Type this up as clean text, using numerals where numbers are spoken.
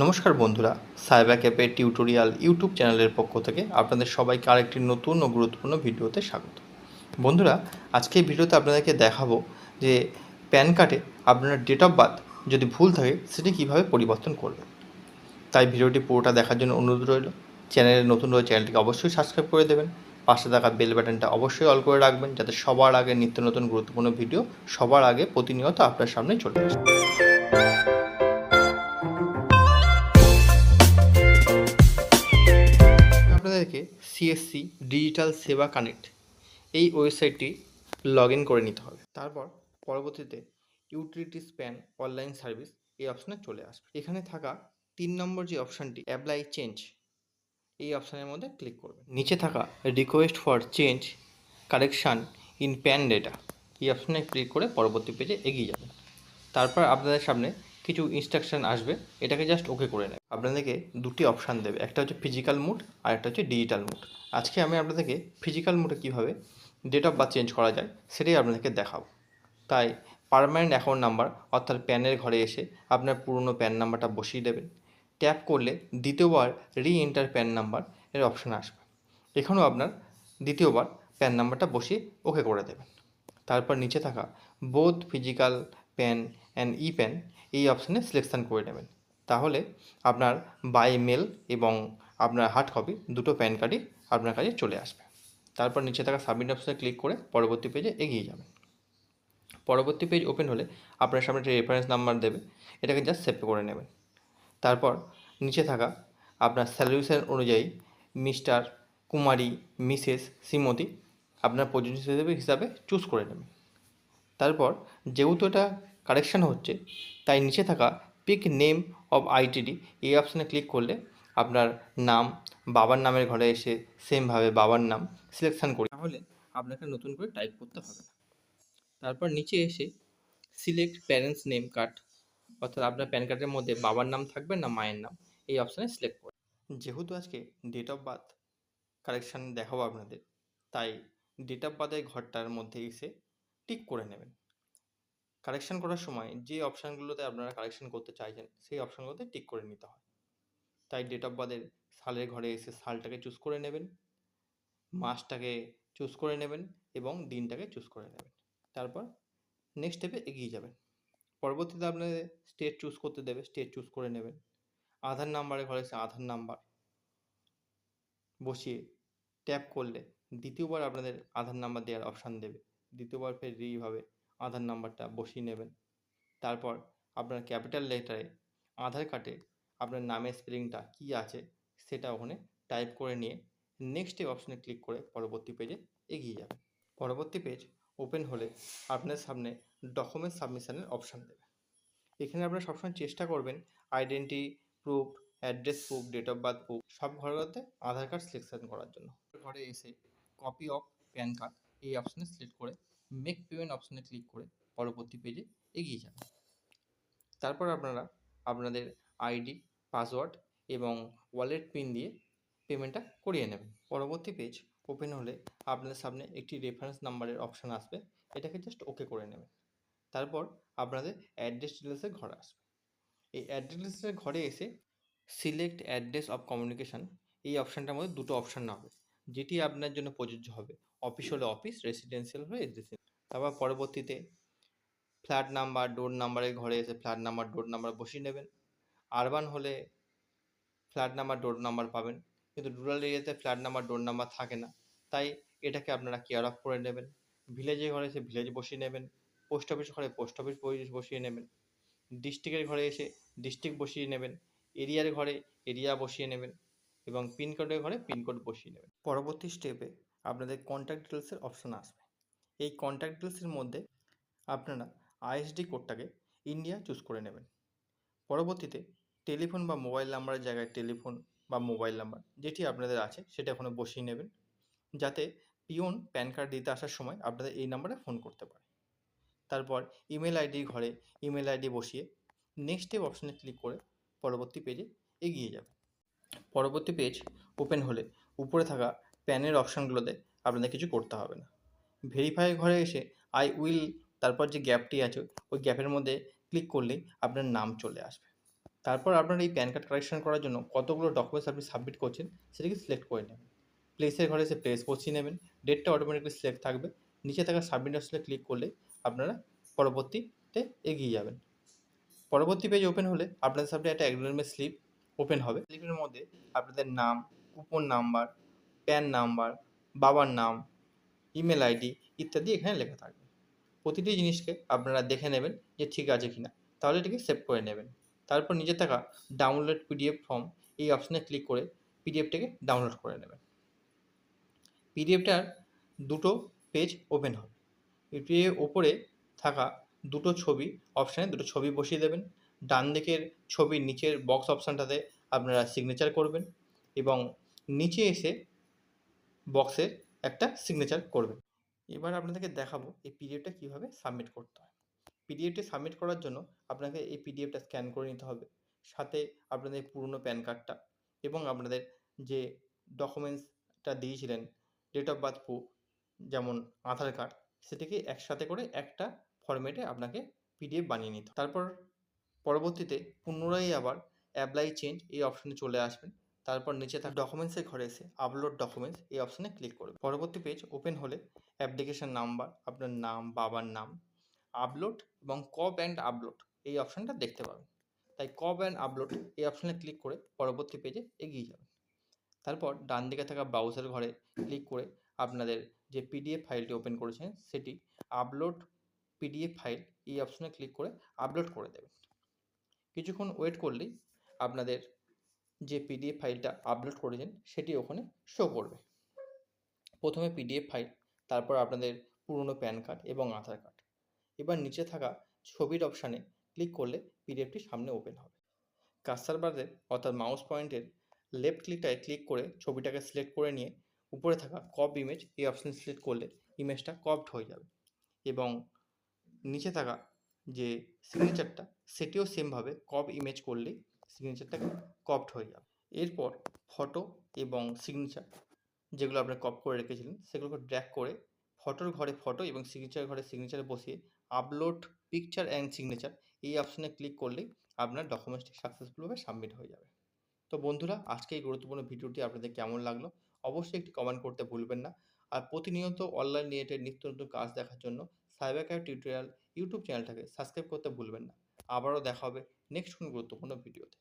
নমস্কার বন্ধুরা, cyber cafe tutorial YouTube চ্যানেলের পক্ষ থেকে আপনাদের সবাইকে আরেকটি নতুন ও গুরুত্বপূর্ণ ভিডিওতে স্বাগত। বন্ধুরা, আজকে এই ভিডিওতে আপনাদেরকে দেখাবো যে প্যান কার্ডে আপনার ডেট অফ বার্থ যদি ভুল থাকে সেটি কীভাবে পরিবর্তন করবেন। তাই ভিডিওটি পুরোটা দেখার জন্য অনুরোধ রইল। চ্যানেলে নতুন রয়ে চ্যানেলটিকে অবশ্যই সাবস্ক্রাইব করে দেবেন। পাশে থাকা বেল বাটনটা অবশ্যই অল করে রাখবেন, যাতে সবার আগে নিত্য নতুন গুরুত্বপূর্ণ ভিডিও সবার আগে প্রতিনিয়ত আপনার সামনে চলে আসে। আপনাদেরকে সিএসসি ডিজিটাল সেবা কানেক্ট এই ওয়েবসাইটটি লগ ইন করে নিতে হবে। তারপর পরবর্তীতে ইউটিলিটিস প্যান অনলাইন সার্ভিস এই অপশানে চলে আসবে। এখানে থাকা 3 নম্বর যে অপশানটি অ্যাপ্লাই চেঞ্জ, এই অপশানের মধ্যে ক্লিক করবেন। নিচে থাকা request for change correction in pan data এই অপশানে ক্লিক করে পরবর্তী পেজে এগিয়ে যাবেন। তারপর আপনাদের সামনে কিছু ইনস্ট্রাকশান আসবে, এটাকে জাস্ট ওকে করে নেবে। আপনাদেরকে দুটি অপশান দেবে, একটা হচ্ছে ফিজিক্যাল মুড আর একটা হচ্ছে ডিজিটাল মুড। আজকে আমি আপনাদেরকে ফিজিক্যাল মুডে কীভাবে ডেট অফ বার্থ চেঞ্জ করা যায় সেটাই আপনাদেরকে দেখাবো। তাই পার্মানেন্ট অ্যাকাউন্ট নাম্বার অর্থাৎ প্যানের ঘরে এসে আপনার পুরনো প্যান নাম্বারটা বসিয়ে দেবেন। ট্যাপ করলে দ্বিতীয়বার রি এন্টার প্যান নাম্বার এর অপশান আসবে। এখানেও আপনার দ্বিতীয়বার প্যান নাম্বারটা বসিয়ে ওকে করে দেবেন। তারপর নিচে থাকা both physical pan and E pan এই অপশানে সিলেকশান করে নেবেন। তাহলে আপনার বাই মেল এবং আপনার হার্ড কপি দুটো প্যান কার্ডই আপনার কাছে চলে আসবে। তারপর নিচে থাকা সাবমিট অপশানে ক্লিক করে পরবর্তী পেজে এগিয়ে যাবেন। পরবর্তী পেজ ওপেন হলে আপনার সামনে একটা রেফারেন্স নাম্বার দেবে, এটাকে জাস্ট সেভ করে নেবেন। তারপর নিচে থাকা আপনার স্যালুশন অনুযায়ী মিস্টার, কুমারী, মিসেস, শ্রীমতী আপনার প্রযোজ্য হিসাবে চুজ করে নেবেন। তারপর যেহেতু এটা কারেকশান হচ্ছে, তাই নিচে থাকা পিক নেম অফ আইটিডি এই অপশানে ক্লিক করলে আপনার নাম বাবার নামের ঘরে এসে সেমভাবে বাবার নাম সিলেকশান করি, তাহলে আপনাকে নতুন করে টাইপ করতে হবে না। তারপর নিচে এসে সিলেক্ট প্যারেন্টস নেম কার্ড, অর্থাৎ আপনার প্যান কার্ডের মধ্যে বাবার নাম থাকবে না মায়ের নাম, এই অপশানে সিলেক্ট করে। যেহেতু আজকে ডেট অফ বার্থ কারেকশান দেখাবো আপনাদের, তাই ডেট অফ বার্থের ঘরটার মধ্যে এসে টিক করে নেবেন। কারেকশান করার সময় যে অপশানগুলোতে আপনারা কারেকশান করতে চাইছেন সেই অপশানগুলোতে টিক করে নিতে হয়। তাই ডেট অফ বার্থের সালের ঘরে এসে সালটাকে চুজ করে নেবেন, মাসটাকে চুজ করে নেবেন এবং দিনটাকে চুজ করে নেবেন। তারপর নেক্সট স্টেপে এগিয়ে যাবেন। পরবর্তীতে আপনাদের স্টেট চুজ করতে দেবে, স্টেট চুজ করে নেবেন। আধার নাম্বারের ঘরে এসে আধার নাম্বার বসিয়ে ট্যাপ করলে দ্বিতীয়বার আপনাদের আধার নাম্বার দেওয়ার অপশান দেবে। দ্বিতীয়বার ফের এইভাবে আধার নাম্বারটা বসিয়ে নেবেন। তারপর আপনার ক্যাপিটাল লেটারে আধার কার্ডে আপনার নামের স্পেলিংটা কী আছে সেটা ওখানে টাইপ করে নিয়ে নেক্সট অপশানে ক্লিক করে পরবর্তী পেজে এগিয়ে যাবেন। পরবর্তী পেজ ওপেন হলে আপনার সামনে ডকুমেন্ট সাবমিশনের অপশান দেবে। এখানে আপনারা সবসময় চেষ্টা করবেন identity proof, address proof, date of birth proof সব ঘরগুলোতে আধার কার্ড সিলেকশন করার জন্য। ঘরে এসে কপি অফ প্যান কার্ড এই অপশানে সিলেক্ট করে মেক পেমেন্ট অপশানে ক্লিক করে পরবর্তী পেজে এগিয়ে যাবেন। তারপর আপনারা আপনাদের আইডি, পাসওয়ার্ড এবং ওয়ালেট পিন দিয়ে পেমেন্টটা করিয়ে নেবেন। পরবর্তী পেজ ওপেন হলে আপনাদের সামনে একটি রেফারেন্স নাম্বারের অপশান আসবে, এটাকে জাস্ট ওকে করে নেবেন। তারপর আপনাদের অ্যাড্রেস ডিটেলসের ঘরে আসবে। এই অ্যাড্রেস ডিটেলসের ঘরে এসে সিলেক্ট অ্যাড্রেস অফ কমিউনিকেশান এই অপশানটার মধ্যে দুটো অপশান হবে, যেটি আপনার জন্য প্রযোজ্য হবে। অফিস হলে অফিস, রেসিডেন্সিয়াল হলে রেসিডেন্সিয়াল। তারপর পরবর্তীতে ফ্ল্যাট নাম্বার, ডোর নাম্বারের ঘরে এসে ফ্ল্যাট নাম্বার, ডোর নাম্বার বসিয়ে নেবেন। আরবান হলে ফ্ল্যাট নাম্বার, ডোর নাম্বার পাবেন, কিন্তু রুরাল এরিয়াতে ফ্ল্যাট নাম্বার, ডোর নাম্বার থাকে না, তাই এটাকে আপনারা কেয়ার অফ করে নেবেন। ভিলেজের ঘরে এসে ভিলেজ বসিয়ে নেবেন। পোস্ট অফিস ঘরে পোস্ট অফিস বসিয়ে নেবেন। ডিস্ট্রিক্টের ঘরে এসে ডিস্ট্রিক্ট বসিয়ে নেবেন। এরিয়ার ঘরে এরিয়া বসিয়ে নেবেন এবং পিনকোডের ঘরে পিনকোড বসিয়ে নেবেন। পরবর্তী স্টেপে আপনাদের কন্ট্যাক্ট ডিটেলসের অপশান আসবে। এই কন্ট্যাক্ট ডিটেলসের মধ্যে আপনারা আইএসডি কোডটাকে ইন্ডিয়া চুজ করে নেবেন। পরবর্তীতে টেলিফোন বা মোবাইল নাম্বারের জায়গায় টেলিফোন বা মোবাইল নাম্বার যেটি আপনাদের আছে সেটা ওখানে বসিয়ে নেবেন, যাতে পিওন প্যান কার্ড দিতে আসার সময় আপনাদের এই নাম্বারে ফোন করতে পারে। তারপর ইমেল আইডির ঘরে ইমেল আইডি বসিয়ে নেক্সট স্টেপ অপশানে ক্লিক করে পরবর্তী পেজে এগিয়ে যাবে। পরবর্তী পেজ ওপেন হলে উপরে থাকা প্যানের অপশানগুলোতে আপনাদের কিছু করতে হবে না। ভেরিফাই ঘরে এসে আই উইল, তারপর যে গ্যাপটি আছে ওই গ্যাপের মধ্যে ক্লিক করলেই আপনার নাম চলে আসবে। তারপর আপনার এই প্যান কার্ড কারেকশন করার জন্য কতগুলো ডকুমেন্টস আপনি সাবমিট করছেন সেটাকে সিলেক্ট করে নেবেন। প্লেসের ঘরে এসে প্লেস বসিয়ে নেবেন, ডেটটা অটোমেটিক্যালি সিলেক্ট থাকবে। নিচে থাকা সাবমিট অপশনে ক্লিক করলে আপনারা পরবর্তীতে এগিয়ে যাবেন। পরবর্তী পেজ ওপেন হলে আপনাদের সামনে একটা অ্যাকনলেজমেন্ট স্লিপ ওপেন হবে। স্লিপের মধ্যে আপনাদের নাম, কুপন নাম্বার, প্যান নাম্বার, বাবার নাম, ইমেল আইডি ইত্যাদি এখানে লেখা থাকবে। প্রতিটি জিনিসকে আপনারা দেখে নেবেন যে ঠিক আছে কিনা, তাহলে এটিকে সেভ করে নেবেন। তারপর নিচে থাকা ডাউনলোড পিডিএফ ফর্ম এই অপশনে ক্লিক করে পিডিএফটাকে ডাউনলোড করে নেবেন। পিডিএফটার দুটো পেজ ওপেন হবে। পিডিএফ ওপরে থাকা দুটো ছবি অপশানে দুটো ছবি বসিয়ে দেবেন। ডান দিকের ছবির নিচের বক্স অপশানটাতে আপনারা সিগনেচার করবেন এবং নিচে এসে বক্সের একটা সিগনেচার করবেন। এবার আপনাদেরকে দেখাবো এই পিডিএফটা কীভাবে সাবমিট করতে হয়। পিডিএফটি সাবমিট করার জন্য আপনাকে এই পিডিএফটা স্ক্যান করে নিতে হবে, সাথে আপনাদের পুরনো প্যান কার্ডটা এবং আপনাদের যে ডকুমেন্টসটা দিয়েছিলেন, ডেট অফ বার্থ প্রুফ যেমন আধার কার্ড, সেটিকে একসাথে করে একটা ফরম্যাটে আপনাকে পিডিএফ বানিয়ে নিতে হবে। তারপর পরবর্তীতে পুনরায় আবার অ্যাপ্লাই চেঞ্জ এই অপশনে চলে আসবেন। তারপর নিচে থাকা ডকুমেন্টসের ঘরে এসে আপলোড ডকুমেন্টস এই অপশনে ক্লিক করবেন। পরবর্তী পেজ ওপেন হলে অ্যাপ্লিকেশন নাম্বার, আপনার নাম, বাবার নাম, আপলোড এবং কপ অ্যান্ড আপলোড এই অপশানটা দেখতে পাবেন। তাই কপ অ্যান্ড আপলোড এই অপশানে ক্লিক করে পরবর্তী পেজে এগিয়ে যাবেন। তারপর ডান দিকে থাকা ব্রাউজার ঘরে ক্লিক করে আপনাদের যে পিডিএফ ফাইলটি ওপেন করেছেন সেটি আপলোড পিডিএফ ফাইল এই অপশানে ক্লিক করে আপলোড করে দেবেন। কিছুক্ষণ ওয়েট করলেই আপনাদের যে পিডিএফ ফাইলটা আপলোড করেছেন সেটি ওখানে শো করবে। প্রথমে পিডিএফ ফাইল, তারপর আপনাদের পুরনো প্যান কার্ড এবং আধার কার্ড। এবার নিচে থাকা ছবির অপশানে ক্লিক করলে পিডিএফটি সামনে ওপেন হবে। কার্সার বারের অর্থাৎ মাউস পয়েন্টের লেফট ক্লিকটায় ক্লিক করে ছবিটাকে সিলেক্ট করে নিয়ে উপরে থাকা ক্রপ ইমেজ এই অপশানে সিলেক্ট করলে ইমেজটা ক্রপড হয়ে যাবে এবং নিচে থাকা যে সিগনেচারটা সেটিও সেমভাবে ক্রপ ইমেজ করলেই সিগনেচারটাকে ক্রপড হয়ে যাবে। এরপর ফটো এবং সিগনেচার যেগুলো আপনি ক্রপ করে রেখেছিলেন সেগুলোকে ড্র্যাগ করে ফটোর ঘরে ফটো এবং সিগনেচার ঘরে সিগনেচারে বসিয়ে আপলোড পিকচার অ্যান্ড সিগনেচার এই অপশানে ক্লিক করলেই আপনার ডকুমেন্টসটি সাকসেসফুলভাবে সাবমিট হয়ে যাবে। তো বন্ধুরা, আজকে এই গুরুত্বপূর্ণ ভিডিওটি আপনাদের কেমন লাগলো অবশ্যই একটি কমেন্ট করতে ভুলবেন না। আর প্রতিনিয়ত অনলাইন রিলেটেড নিত্য নতুন কাজ দেখার জন্য সাইবার ক্যাফে টিউটোরিয়াল ইউটিউব চ্যানেলটাকে সাবস্ক্রাইব করতে ভুলবেন না। আবারও দেখা হবে নেক্সট কোনো গুরুত্বপূর্ণ ভিডিওতে।